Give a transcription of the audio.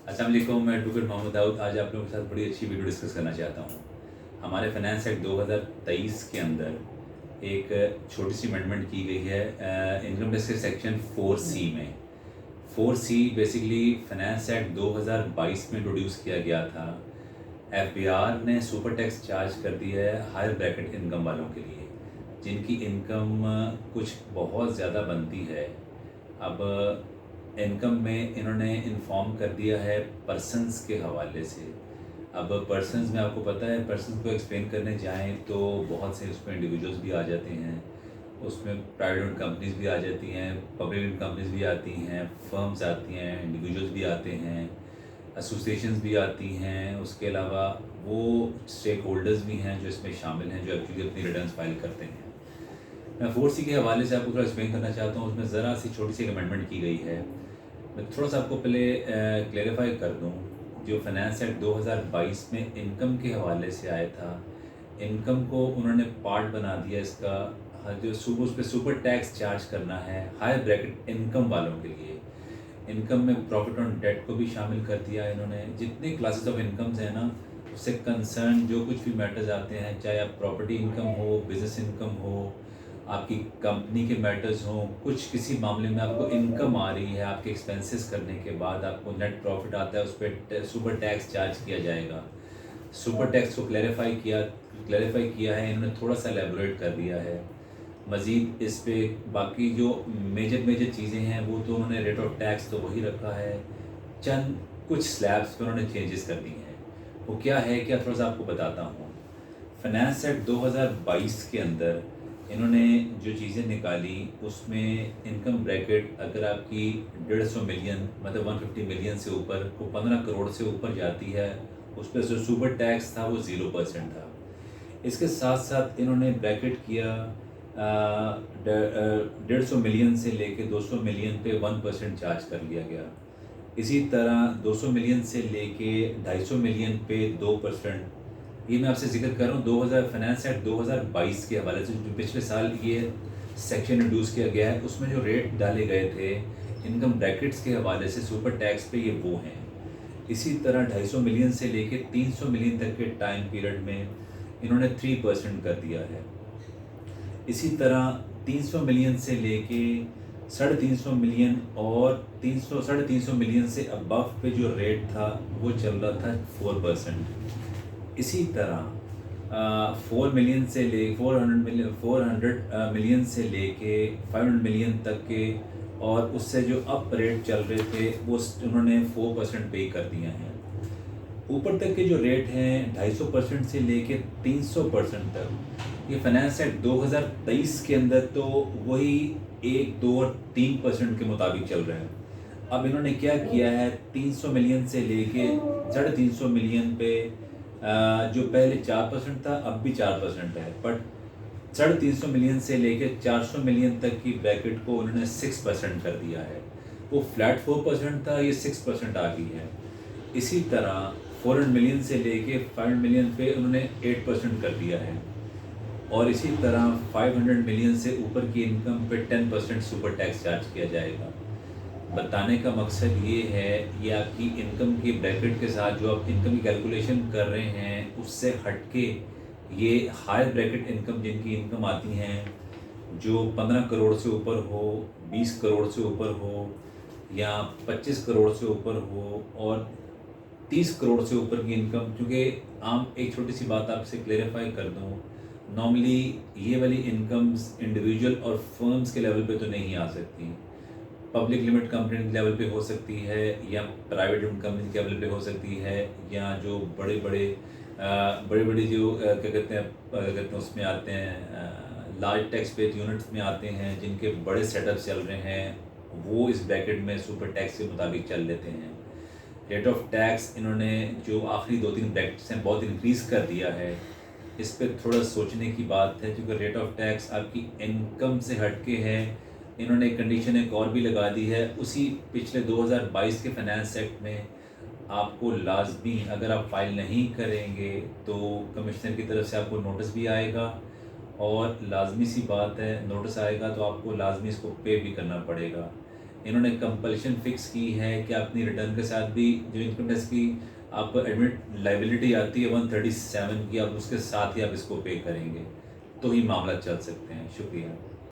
अस्सलाम वालेकुम, मैं एडवोकेट मोहम्मद दाऊद आज आप लोगों के साथ बड़ी अच्छी वीडियो डिस्कस करना चाहता हूँ। हमारे फाइनेंस एक्ट 2023 के अंदर एक छोटी सी अमेंडमेंट की गई है इनकम टैक्स के सेक्शन 4C में। 4C बेसिकली फाइनेंस एक्ट 2022 में इंट्रोड्यूस किया गया था। एफबीआर ने सुपर टैक्स चार्ज कर दिया है हायर ब्रैकेट इनकम वालों के लिए, जिनकी इनकम कुछ बहुत ज़्यादा बनती है। अब इनकम में इन्होंने इन्फॉर्म कर दिया है पर्सन्स के हवाले से। अब पर्सन्स में आपको पता है, पर्सन्स को एक्सप्लेन करने जाएं तो बहुत से उसमें इंडिविजुअल्स भी आ जाते हैं, उसमें प्राइवेट कंपनीज भी आ जाती हैं, पब्लिक कंपनीज भी आती हैं, फर्म्स आती हैं, इंडिविजुअल्स भी आते हैं, एसोसिएशंस भी आती हैं। उसके अलावा वो स्टेक होल्डर्स भी हैं जो इसमें शामिल हैं, जो एक्चुअली अपनी रिटर्न फाइल करते हैं। मैं 4C के हवाले से आपको थोड़ा एक्सप्लेन करना चाहता हूँ। उसमें ज़रा सी छोटी सी अमेंडमेंट की गई है। मैं थोड़ा सा आपको पहले क्लेरिफाई कर दूँ। जो फाइनेंस एक्ट 2022 में इनकम के हवाले से आया था, इनकम को उन्होंने पार्ट बना दिया इसका। जो सुबह उस पर सुपर टैक्स चार्ज करना है हायर ब्रैकेट इनकम वालों के लिए। इनकम में प्रॉफिट ऑन डेट को भी शामिल कर दिया इन्होंने। जितने क्लासेस ऑफ इनकम्स हैं ना, उससे कंसर्न जो कुछ भी मैटर्स आते हैं, चाहे आप प्रॉपर्टी इनकम हो, बिजनेस इनकम हो, आपकी कंपनी के मैटर्स हों, कुछ किसी मामले में आपको इनकम आ रही है, आपके एक्सपेंसेस करने के बाद आपको नेट प्रॉफिट आता है, उस पर सुपर टैक्स चार्ज किया जाएगा। सुपर टैक्स को क्लैरिफाई किया है इन्होंने, थोड़ा सा एलेबोरेट कर दिया है। मज़ीद इस पे बाकी जो मेजर चीज़ें हैं वो तो उन्होंने रेट ऑफ टैक्स तो वही रखा है, चंद कुछ स्लैब्स पे उन्होंने चेंजेस कर दी हैं। वो क्या है, क्या थोड़ा सा आपको बताता हूँ। फाइनेंस एक्ट 2022 के अंदर इन्होंने जो चीज़ें निकाली, उसमें इनकम ब्रैकेट अगर आपकी 150 मिलियन मतलब 150 मिलियन से ऊपर को 15 करोड़ से ऊपर जाती है, उस पर जो सुपर टैक्स था वो 0% था। इसके साथ साथ इन्होंने ब्रैकेट किया 150 मिलियन से लेके 200 मिलियन पे 1% चार्ज कर लिया गया। इसी तरह 200 मिलियन से लेके 250 मिलियन पे 2%। ये मैं आपसे जिक्र कर रहा हूँ 2000 फाइनेंस एक्ट 2022 के हवाले से, जो पिछले साल ये सेक्शन इंट्रोड्यूस किया गया है। उसमें जो रेट डाले गए थे इनकम ब्रैकेट्स के हवाले से सुपर टैक्स पे, ये वो हैं। इसी तरह 250 मिलियन से लेके 300 मिलियन तक के टाइम पीरियड में इन्होंने 3% कर दिया है। इसी तरह 300 मिलियन से लेके 350 मिलियन और 300 मिलियन से अबव पे जो रेट था वो चल रहा था 4%। इसी तरह 400 मिलियन से लेके 500 मिलियन तक के और उससे जो अप रेट चल रहे थे वो उन्होंने 4% पे कर दिए हैं। ऊपर तक के जो रेट हैं 250% से लेके 300% तक, ये फाइनेंस एक्ट 2023 के अंदर तो वही 1, 2 और 3% के मुताबिक चल रहे हैं। अब इन्होंने क्या किया है, 300 मिलियन से लेके 350 मिलियन पे जो पहले 4% था अब भी 4% है, बट 350 मिलियन से लेके 400 मिलियन तक की ब्रैकेट को उन्होंने 6% कर दिया है। वो फ्लैट 4% था, ये 6% आ गई है। इसी तरह 400 मिलियन से लेके 500 मिलियन पे उन्होंने 8% कर दिया है। और इसी तरह 500 मिलियन से ऊपर की इनकम पे 10% सुपर टैक्स चार्ज किया जाएगा। बताने का मकसद ये है, ये आपकी इनकम की ब्रैकेट के साथ जो आप इनकम की कैलकुलेशन कर रहे हैं उससे हटके ये हायर ब्रैकेट इनकम, जिनकी इनकम आती हैं जो 15 करोड़ से ऊपर हो, 20 करोड़ से ऊपर हो या 25 करोड़ से ऊपर हो और 30 करोड़ से ऊपर की इनकम। क्योंकि आम एक छोटी सी बात आपसे क्लेरिफाई कर दूं, नॉर्मली ये वाली इनकम्स इंडिविजुअल और फर्म्स के लेवल पे तो नहीं आ सकती। पब्लिक लिमिट कंपनी के लेवल पे हो सकती है या प्राइवेट लिमिट कंपनी के लेवल पे हो सकती है, या जो बड़े बड़े जो क्या कहते हैं उसमें आते हैं लार्ज टैक्स पेड यूनिट्स में आते हैं, जिनके बड़े सेटअप चल रहे हैं, वो इस ब्रैकेट में सुपर टैक्स के मुताबिक चल लेते हैं। रेट ऑफ टैक्स इन्होंने जो आखिरी 2-3 ब्रैकेट्स हैं बहुत इंक्रीज़ कर दिया है। इस पे थोड़ा सोचने की बात है, क्योंकि रेट ऑफ टैक्स आपकी इनकम से हटके है। इन्होंने एक कंडीशन एक और भी लगा दी है उसी पिछले 2022 के फाइनेंस एक्ट में। आपको लाजमी, अगर आप फाइल नहीं करेंगे तो कमिश्नर की तरफ से आपको नोटिस भी आएगा, और लाजमी सी बात है नोटिस आएगा तो आपको लाजमी इसको पे भी करना पड़ेगा। इन्होंने कंपल्शन फिक्स की है कि अपनी रिटर्न के साथ भी जो इनकम टैक्स की आप एडमिट लाइबिलिटी आती है 137 की, आप उसके साथ ही आप इसको पे करेंगे तो ही मामला चल सकते हैं। शुक्रिया।